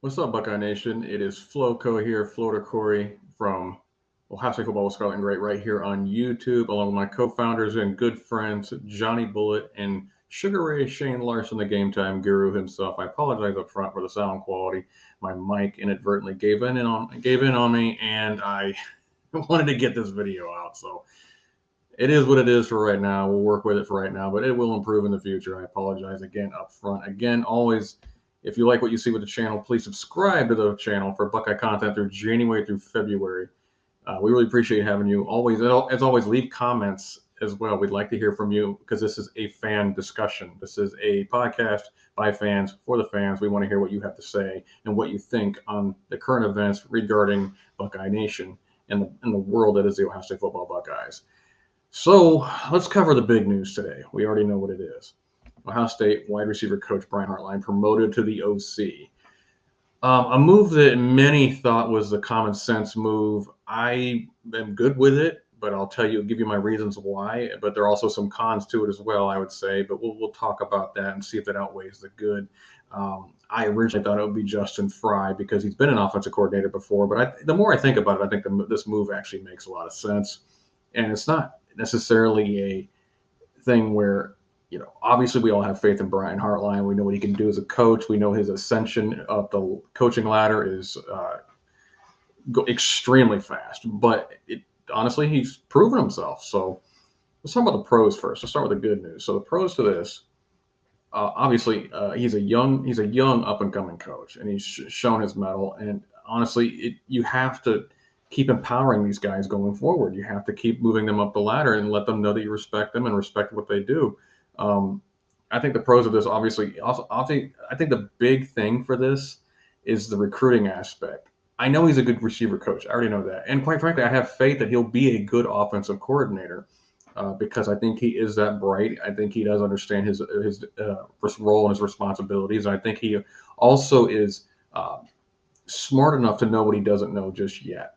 What's up, Buckeye Nation? It is Floco here, Floater Corey from Ohio State Football Scarlet and Great right here on YouTube, along with my co-founders and good friends, Johnny Bullet and Sugar Ray Shane Larson, the game time guru himself. I apologize up front for the sound quality. My mic inadvertently gave in on me, and I wanted to get this video out. So it is what it is for right now. We'll work with it for right now, but it will improve in the future. I apologize again up front. Again, always, if you like what you see with the channel, please subscribe to the channel for Buckeye content through January through February. We really appreciate having you. Always, as always, leave comments as well. We'd like to hear from you because this is a fan discussion. This is a podcast by fans for the fans. We want to hear what you have to say and what you think on the current events regarding Buckeye Nation and the world that is the Ohio State football Buckeyes. So let's cover the big news today. We already know what it is. Ohio State wide receiver coach Brian Hartline promoted to the OC. A move that many thought was the common sense move. I am good with it, but I'll give you my reasons why. But there are also some cons to it as well, I would say. But we'll talk about that and see if it outweighs the good. I originally thought it would be Justin Frye because he's been an offensive coordinator before. But the more I think about it, I think this move actually makes a lot of sense. And it's not necessarily a thing where, obviously we all have faith in Brian Hartline. We know what he can do as a coach. We know his ascension up the coaching ladder is extremely fast. But honestly, he's proven himself. So let's talk about the pros first. Let's start with the good news. So the pros to this, obviously, he's a young up and coming coach, and he's shown his mettle. And honestly, you have to keep empowering these guys going forward. You have to keep moving them up the ladder and let them know that you respect them and respect what they do. I think the pros of this, obviously, I think the big thing for this is the recruiting aspect. I know he's a good receiver coach. I already know that. And quite frankly, I have faith that he'll be a good offensive coordinator because I think he is that bright. I think he does understand his role and his responsibilities. I think he also is smart enough to know what he doesn't know just yet.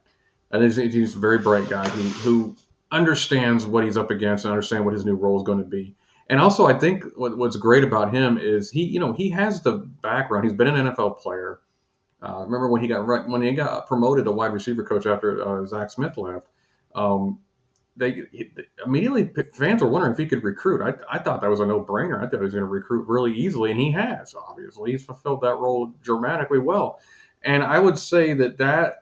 And he's a very bright guy who understands what he's up against and understands what his new role is going to be. And also, I think what's great about him is he has the background. He's been an NFL player. Remember when he got promoted to wide receiver coach after Zach Smith left? Immediately fans were wondering if he could recruit. I thought that was a no-brainer. I thought he was going to recruit really easily, and he has. Obviously, he's fulfilled that role dramatically well. And I would say that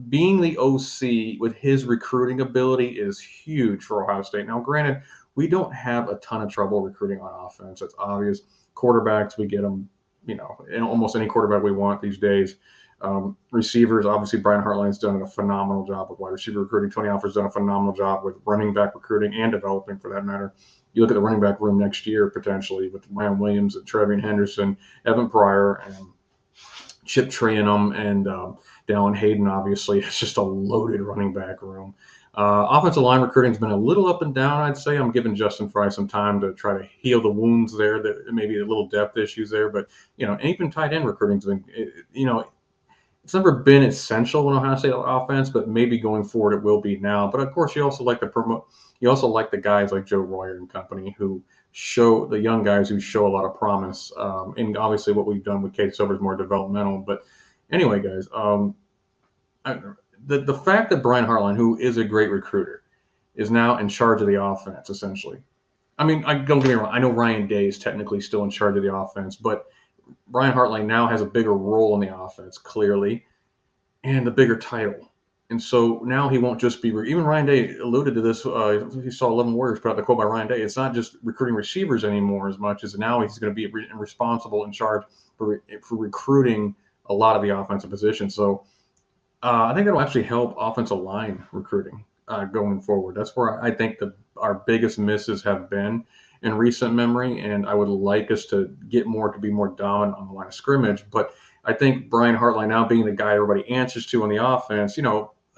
being the OC with his recruiting ability is huge for Ohio State. Now, granted, we don't have a ton of trouble recruiting on offense. It's obvious. Quarterbacks, we get them, in almost any quarterback we want these days. Receivers, obviously, Brian Hartline's done a phenomenal job with wide receiver recruiting. Tony Alford's done a phenomenal job with running back recruiting and developing, for that matter. You look at the running back room next year, potentially, with Ryan Williams and Trevian Henderson, Evan Pryor, and Chip Trayanum, and Dallin Hayden. Obviously, it's just a loaded running back room. Offensive line recruiting has been a little up and down, I'd say. I'm giving Justin Frye some time to try to heal the wounds there, that maybe a little depth issues there. But, and even tight end recruiting's been, it's never been essential in Ohio State offense, but maybe going forward it will be now. But, of course, you also like the guys like Joe Royer and company who show the young guys who show a lot of promise. And obviously what we've done with Kate Silver is more developmental. But anyway, guys, the fact that Brian Hartline, who is a great recruiter, is now in charge of the offense, essentially. I mean, don't get me wrong. I know Ryan Day is technically still in charge of the offense, but Brian Hartline now has a bigger role in the offense, clearly, and the bigger title. And so now he won't just be even Ryan Day alluded to this. He saw 11 Warriors put out the quote by Ryan Day. It's not just recruiting receivers anymore as much as now he's going to be responsible in charge for recruiting a lot of the offensive positions. So I think it'll actually help offensive line recruiting going forward. That's where I think our biggest misses have been in recent memory, and I would like us to get to be more dominant on the line of scrimmage. But I think Brian Hartline now being the guy everybody answers to on the offense,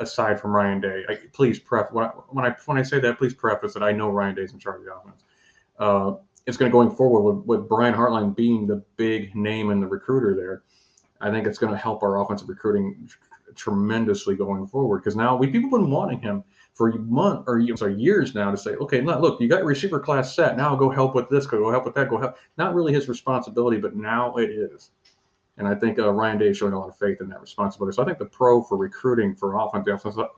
aside from Ryan Day, when I say that, please preface that I know Ryan Day's in charge of the offense. It's going to going forward with Brian Hartline being the big name and the recruiter there. I think it's going to help our offensive recruiting tremendously going forward, because now people have been wanting him for years now to say, okay, look, you got your receiver class set. Now go help with this, go help with that, go help. Not really his responsibility, but now it is. And I think Ryan Day is showing a lot of faith in that responsibility. So I think the pro for recruiting for the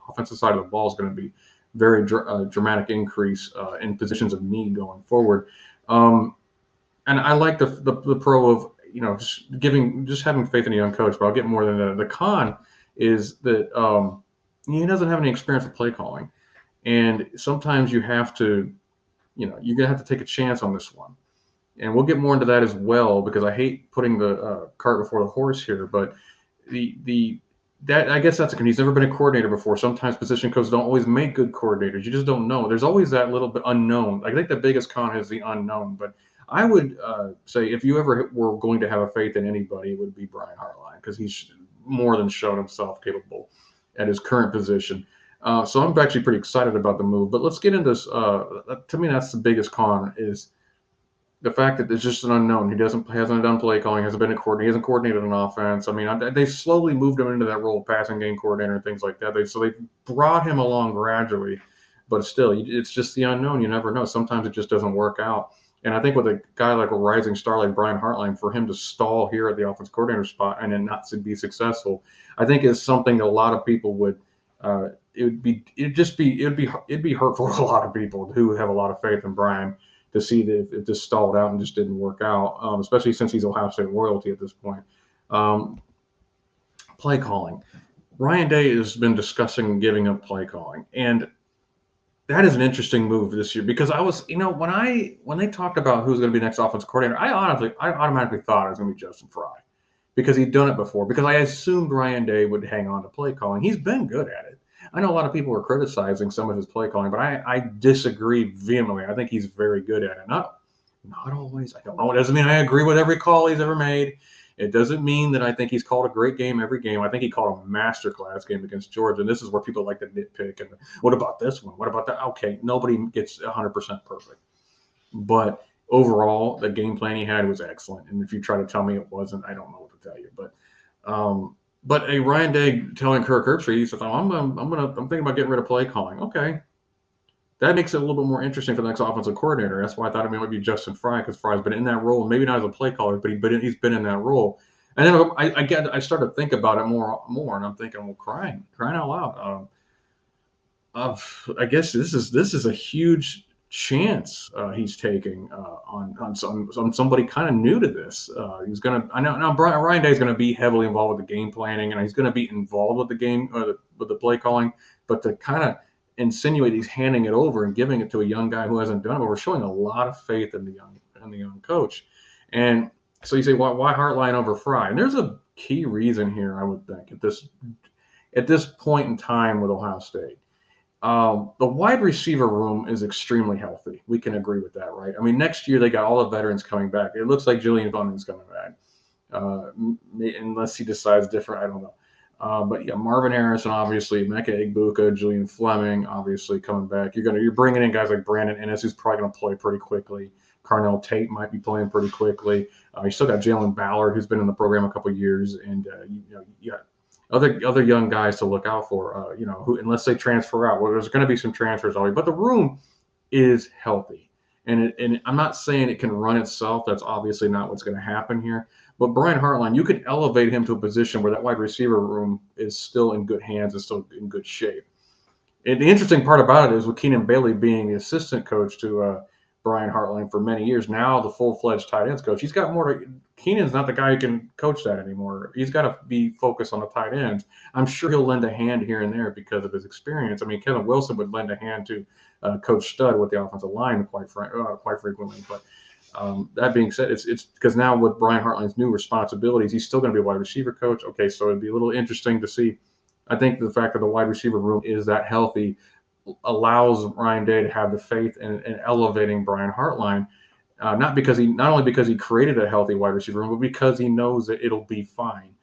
offensive side of the ball is going to be very dramatic increase in positions of need going forward. And I like the pro of just having faith in a young coach. But I'll get more than that. The con is that he doesn't have any experience with play calling, and sometimes you have to, you're gonna have to take a chance on this one. And we'll get more into that as well, because I hate putting the cart before the horse here. But I guess that's he's never been a coordinator before. Sometimes position coaches don't always make good coordinators. You just don't know. There's always that little bit unknown. I think the biggest con is the unknown. But I would say if you ever were going to have a faith in anybody, it would be Brian Hartline, because he's more than shown himself capable at his current position. So I'm actually pretty excited about the move. But let's get into this. To me, that's the biggest con, is the fact that it's just an unknown. He hasn't done play calling, hasn't been a coordinator, he hasn't coordinated an offense. I mean, they slowly moved him into that role of passing game coordinator and things like that. They brought him along gradually, but still, it's just the unknown. You never know. Sometimes it just doesn't work out. And I think with a guy like a rising star like Brian Hartline, for him to stall here at the offense coordinator spot and then not to be successful, I think is something that a lot of people would. It'd be hurtful to a lot of people who have a lot of faith in Brian, to see that if this stalled out and just didn't work out, especially since he's Ohio State royalty at this point. Play calling. Ryan Day has been discussing giving up play calling, and that is an interesting move this year, because I was, when they talked about who's going to be next offensive coordinator, I automatically thought it was going to be Justin Frye, because he'd done it before, because I assumed Ryan Day would hang on to play calling. He's been good at it. I know a lot of people are criticizing some of his play calling, but I disagree vehemently. I think he's very good at it. Not always. I don't know. It doesn't mean I agree with every call he's ever made. It doesn't mean that I think he's called a great game every game. I think he called a masterclass game against Georgia, and this is where people like to nitpick. And what about this one? What about that? Okay, nobody gets 100% perfect. But overall, the game plan he had was excellent. And if you try to tell me it wasn't, I don't know what to tell you. But a Ryan Day telling Kirk Herbstreit, he says, I'm thinking about getting rid of play calling. Okay. That makes it a little bit more interesting for the next offensive coordinator. That's why I thought it might be Justin Frye, because Frye's been in that role, maybe not as a play caller, but he's been in that role. And then I started to think about it more, and I'm thinking, well, crying out loud. I guess this is a huge chance he's taking on somebody kind of new to this. He's gonna. I know now Ryan Day is going to be heavily involved with the game planning, and he's going to be involved with the game with the play calling. But to kind of insinuate he's handing it over and giving it to a young guy who hasn't done it, but we're showing a lot of faith in the young coach. And so you say, why Hartline over Frye? And there's a key reason here, I would think, at this point in time with Ohio State. The wide receiver room is extremely healthy. We can agree with that, right? I mean, next year they got all the veterans coming back. It looks like Julian Bunning's coming back, unless he decides different. I don't know. But yeah, Marvin Harrison, obviously, Mecca Egbuka, Julian Fleming, obviously coming back. You're bringing in guys like Brandon Ennis, who's probably going to play pretty quickly. Carnell Tate might be playing pretty quickly. You still got Jalen Ballard, who's been in the program a couple of years, and you got other young guys to look out for. Who, unless they transfer out, well, there's going to be some transfers already, but the room is healthy, and I'm not saying it can run itself. That's obviously not what's going to happen here. But Brian Hartline, you could elevate him to a position where that wide receiver room is still in good hands, is still in good shape. And the interesting part about it is, with Keenan Bailey being the assistant coach to Brian Hartline for many years, now the full-fledged tight ends coach, he's got more to – Keenan's not the guy who can coach that anymore. He's got to be focused on the tight ends. I'm sure he'll lend a hand here and there because of his experience. I mean, Kevin Wilson would lend a hand to Coach Stud with the offensive line quite frequently. But that being said, it's because now with Brian Hartline's new responsibilities, he's still going to be a wide receiver coach. Okay, so it'd be a little interesting to see. I think the fact that the wide receiver room is that healthy allows Ryan Day to have the faith in elevating Brian Hartline, not only because he created a healthy wide receiver room, but because he knows that it'll be fine.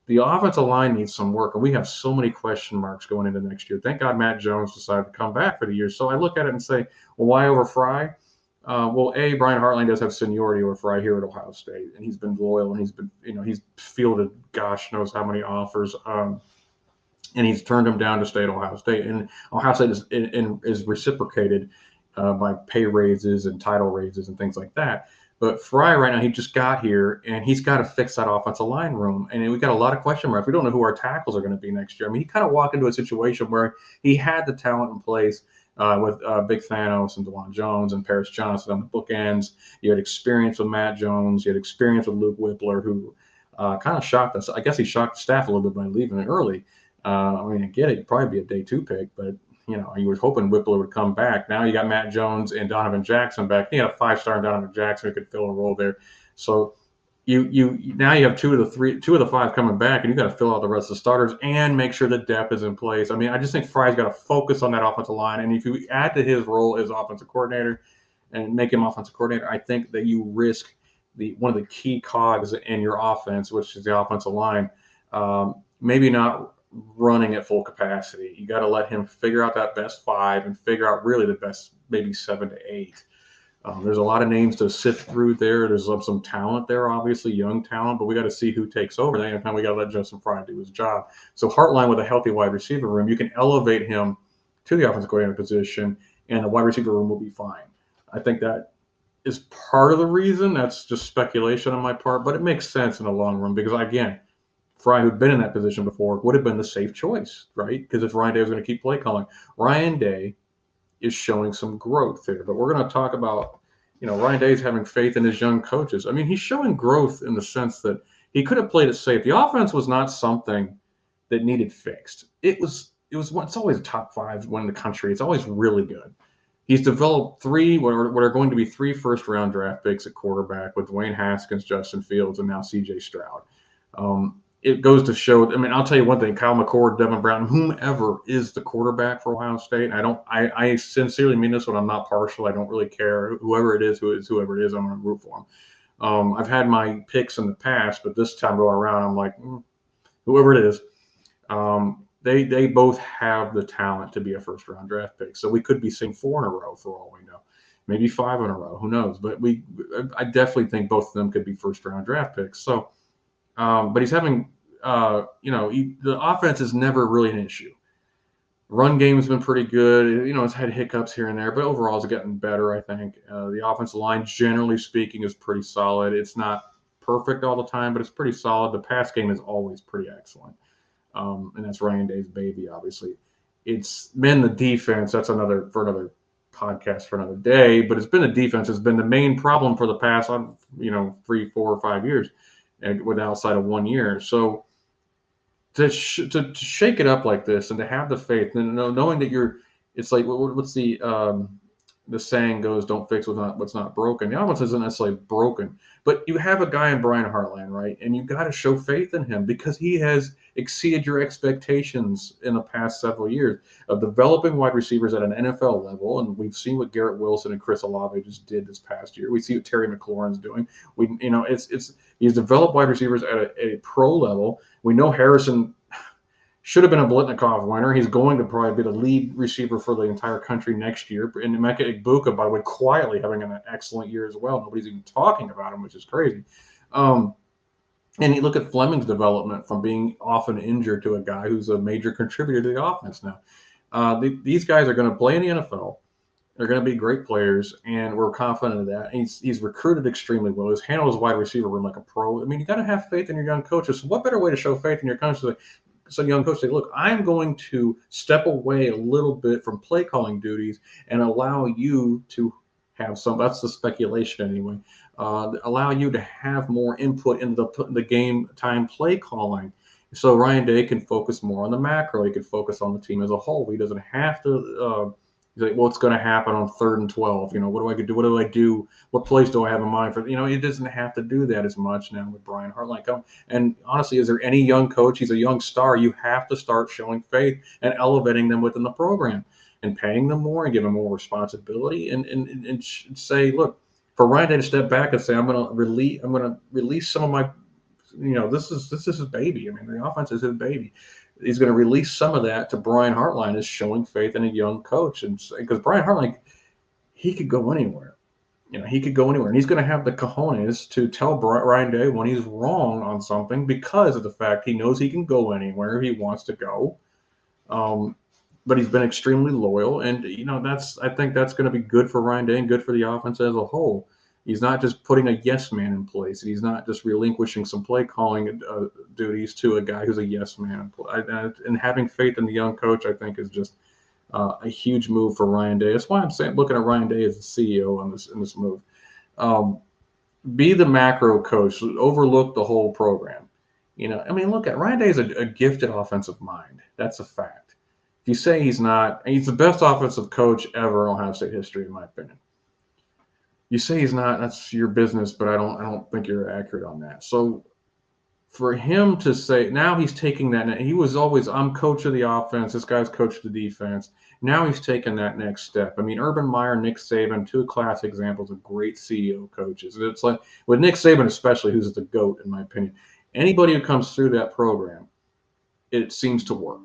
The offensive line needs some work, and we have so many question marks going into next year. Thank God Matt Jones decided to come back for the year. So I look at it and say, well, why over Frye? Brian Hartline does have seniority over Frye here at Ohio State, and he's been loyal, and he's fielded gosh knows how many offers, and he's turned them down to stay at Ohio State. And Ohio State is reciprocated by pay raises and title raises and things like that. But Frye right now, he just got here, and he's got to fix that offensive line room. And we got a lot of question marks. We don't know who our tackles are going to be next year. I mean, he kind of walked into a situation where he had the talent in place with Big Thanos and DeJuan Jones and Paris Johnson on the bookends. You had experience with Matt Jones. You had experience with Luke Whippler, who kind of shocked us. I guess he shocked the staff a little bit by leaving it early. I mean, I get it. It'd probably be a day 2 pick, but you were hoping Whippler would come back. Now you got Matt Jones and Donovan Jackson back. You got a 5-star Donovan Jackson who could fill a role there. So you now you have 2 of the 5 coming back, and you got to fill out the rest of the starters and make sure the depth is in place. I mean, I just think Frye's got to focus on that offensive line, and if you add to his role as offensive coordinator and make him offensive coordinator, I think that you risk one of the key cogs in your offense, which is the offensive line, maybe not running at full capacity. You got to let him figure out that best 5 and figure out really the best maybe 7 to 8. There's a lot of names to sift through there. There's some talent there, obviously young talent, but we got to see who takes over. Then we got to let Justin Frye do his job. So Hartline with a healthy wide receiver room, you can elevate him to the offensive coordinator position, and the wide receiver room will be fine. I think that is part of the reason. That's just speculation on my part, but it makes sense in the long run because, again, Frye, who'd been in that position before, would have been the safe choice, right? Because if Ryan Day was going to keep play calling, Ryan Day is showing some growth here. But we're going to talk about, Ryan Day's having faith in his young coaches. I mean, he's showing growth in the sense that he could have played it safe. The offense was not something that needed fixed. It's always a top 5 one in the country. It's always really good. He's developed 3 what are going to be 3 first-round draft picks at quarterback with Dwayne Haskins, Justin Fields, and now C.J. Stroud. It goes to show. I mean, I'll tell you one thing: Kyle McCord, Devin Brown, whomever is the quarterback for Ohio State. I sincerely mean this when I'm not partial. I don't really care whoever it is. Whoever it is, I'm going to root for him. I've had my picks in the past, but this time going around, I'm like, whoever it is. They both have the talent to be a first-round draft pick. So we could be seeing 4 in a row for all we know, maybe 5 in a row. Who knows? But I definitely think both of them could be first-round draft picks. So. But he's having, the offense is never really an issue. Run game has been pretty good. It's had hiccups here and there, but overall it's gotten better, I think. The offensive line, generally speaking, is pretty solid. It's not perfect all the time, but it's pretty solid. The pass game is always pretty excellent. And that's Ryan Day's baby, obviously. It's been the defense. That's another podcast for another day, but it's been the defense has been the main problem for the past, 3, 4, or 5 years. With outside of 1 year. So to shake it up like this and to have the faith and knowing that it's like, what's the saying goes, don't fix what's not broken. The offense isn't necessarily broken, but you have a guy in Brian Hartline, right? And you got to show faith in him because he has exceeded your expectations in the past several years of developing wide receivers at an NFL level. And we've seen what Garrett Wilson and Chris Olave just did this past year. We see what Terry McLaurin's doing. He's developed wide receivers at a pro level. We know Harrison should have been a Blitnikoff winner. He's going to probably be the lead receiver for the entire country next year. And Emeka Egbuka, by the way, quietly having an excellent year as well. Nobody's even talking about him, which is crazy. And you look at Fleming's development from being often injured to a guy who's a major contributor to the offense now. These guys are going to play in the NFL. They're going to be great players, and we're confident of that. And he's recruited extremely well. He's handled his wide receiver room like a pro. I mean, you got to have faith in your young coaches. So what better way to show faith in your coaches? So young coach say, look, I'm going to step away a little bit from play calling duties and allow you to have that's the speculation anyway, allow you to have more input into the game time play calling. So Ryan Day can focus more on the macro. He can focus on the team as a whole. He doesn't have to he's like, what's going to happen on 3rd and 12? What do I do? What do I do? What plays do I have in mind for? He doesn't have to do that as much now with Brian Hartline. And honestly, is there any young coach? He's a young star. You have to start showing faith and elevating them within the program and paying them more and giving them more responsibility and say, look, for Ryan Day to step back and say, I'm going to release some of my, this is his baby. I mean, the offense is his baby. He's going to release some of that to Brian Hartline as showing faith in a young coach. And because Brian Hartline, he could go anywhere. He could go anywhere. And he's going to have the cojones to tell Ryan Day when he's wrong on something because of the fact he knows he can go anywhere he wants to go. But he's been extremely loyal. And, I think that's going to be good for Ryan Day and good for the offense as a whole. He's not just putting a yes man in place. He's not just relinquishing some play calling duties to a guy who's a yes man. And having faith in the young coach, I think, is just a huge move for Ryan Day. That's why I'm saying looking at Ryan Day as the CEO in this move. Be the macro coach, overlook the whole program. I mean, look at Ryan Day is a gifted offensive mind. That's a fact. If you say he's not, he's the best offensive coach ever in Ohio State history, in my opinion. You say he's not, that's your business, but I don't think you're accurate on that. So for him to say, now he's taking that, he was always, I'm coach of the offense, this guy's coach of the defense. Now he's taken that next step. I mean, Urban Meyer, Nick Saban, two classic examples of great CEO coaches. It's like, with Nick Saban especially, who's the GOAT, in my opinion, anybody who comes through that program, it seems to work.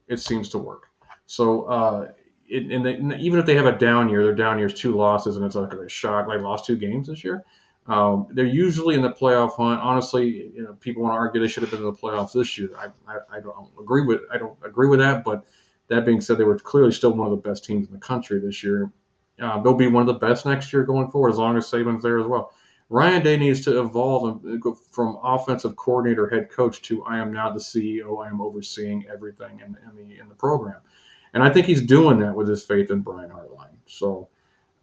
It seems to work. So, even if they have a down year, their down year is 2 losses, and it's like a shock. They lost 2 games this year. They're usually in the playoff hunt. Honestly, people want to argue they should have been in the playoffs this year. I don't agree with that. But that being said, they were clearly still one of the best teams in the country this year. They'll be one of the best next year going forward, as long as Saban's there as well. Ryan Day needs to evolve and go from offensive coordinator, head coach to I am now the CEO. I am overseeing everything in the program. And I think he's doing that with his faith in Brian Hartline. So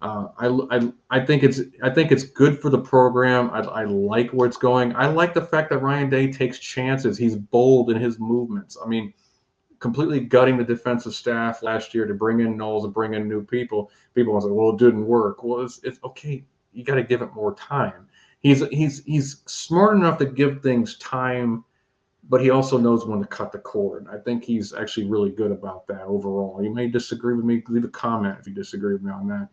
I think it's good for the program. I like where it's going. I like the fact that Ryan Day takes chances. He's bold in his movements. I mean, completely gutting the defensive staff last year to bring in Knowles and bring in new people. People will say, well, it didn't work. Well, it's okay. You got to give it more time. He's smart enough to give things time, but he also knows when to cut the cord. I think he's actually really good about that overall. You may disagree with me. Leave a comment if you disagree with me on that.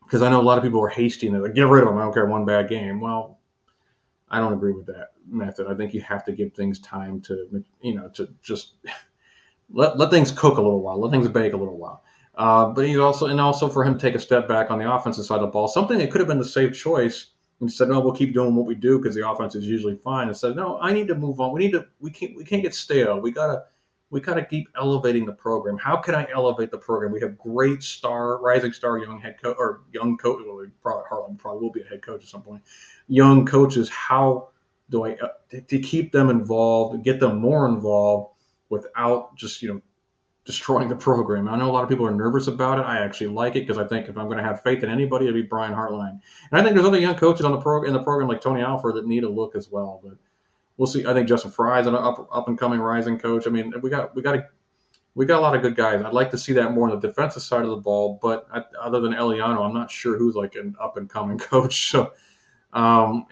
Because I know a lot of people are hasty and they're like, get rid of him. I don't care, one bad game. Well, I don't agree with that method. I think you have to give things time to, to just let things cook a little while, let things bake a little while. But he's also for him to take a step back on the offensive side of the ball, something that could have been the safe choice. And said, no, we'll keep doing what we do because the offense is usually fine. And said, no, I need to move on. We can't get stale. We gotta keep elevating the program. How can I elevate the program? We have great rising star young head coach or young coach. Well, Hartline probably will be a head coach at some point. Young coaches. How do I to keep them involved, get them more involved without just destroying the program? I know a lot of people are nervous about it. I actually like it because I think if I'm going to have faith in anybody, it'll be Brian Hartline. And I think there's other young coaches in the program like Tony Alford that need a look as well. But we'll see. I think Justin Frye is an up and coming rising coach. I mean, we got a lot of good guys. I'd like to see that more on the defensive side of the ball. But other than Eliano, I'm not sure who's like an up and coming coach. So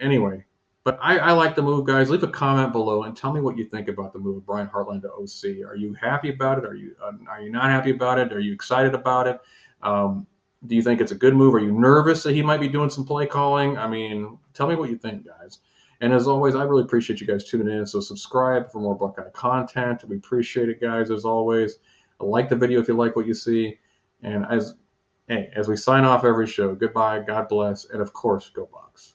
anyway. But I like the move, guys. Leave a comment below and tell me what you think about the move of Brian Hartline to OC. Are you happy about it? Are you not happy about it? Are you excited about it? Do you think it's a good move? Are you nervous that he might be doing some play calling? I mean, tell me what you think, guys. And as always, I really appreciate you guys tuning in. So subscribe for more Buckeye content. We appreciate it, guys, as always. Like the video if you like what you see. And as we sign off every show, goodbye, God bless, and of course, go Bucks.